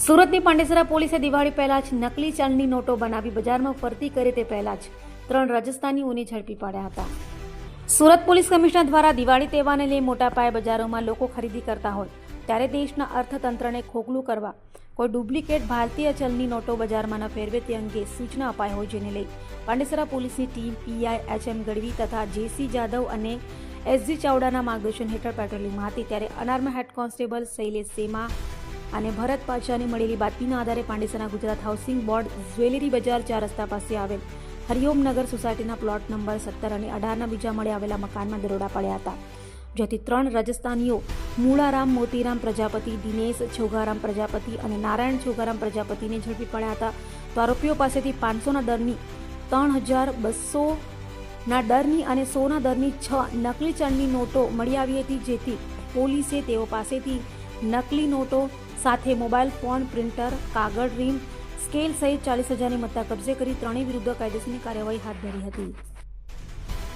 સુરતની પાંડેસરા પોલીસે દિવાળી પહેલા જ નકલી ચલણી નોટો બનાવી બજારમાં ફરતી કરે તે પહેલા જ 3 રાજસ્થાનીઓને ઝડપી પાડ્યા હતા. સુરત પોલીસ કમિશનર દ્વારા દિવાળી તહેવારને લઈ મોટા પાયે બજારોમાં લોકો ખરીદી કરતા હોય ત્યારે દેશના અર્થતંત્રને ખોખલું કરવા કોઈ ડુપ્લિકેટ ભારતીય ચલણી નોટો બજારમાં ન ફેરવે તે અંગે સૂચના અપાઈ હોય, જેને લઈ પાંડેસરા પોલીસની ટીમ પીઆઈ એચએમ ગઢવી તથા જેસી જાદવ અને એસજી ચાવડાના માર્ગદર્શન હેઠળ પેટ્રોલિંગમાં હતી. ત્યારે અનાર્મ હેડ કોન્સ્ટેબલ શૈલેષ સેમા અને ભરત પાચાની મળેલી બાતમીના આધારે Pandesara Gujarat housing board jewellery બજાર 4 રસ્તા પાસે આવેલ હરિઓમ નગર સોસાયટીના પ્લોટ નંબર 17 અને 18ના બીજા મળે આવેલા મકાનમાં દરોડા પડ્યા હતા, જેથી 3 રાજસ્થાનીઓ મૂળારામ મોતીરામ પ્રજાપતિ, દિનેશ છોગારામ પ્રજાપતિ અને નારાયણ છોગારામ પ્રજાપતિને ઝડપી પડ્યા હતા. તો આરોપીઓ પાસેથી 500ના દરની 3200ના દરની અને 100ના દરની 6 નકલી ચલણી નોટો મળી આવી હતી, જેથી પોલીસે તેઓ પાસેથી નકલી નોટો સાથે મોબાઈલ ફોન, પ્રિન્ટર, કાગળ, રીમ, સ્કેલ સહિત 40,000ની મત્તા કબજે કરી ત્રણેય વિરુદ્ધ કાયદેસરની કાર્યવાહી હાથ ધરી હતી.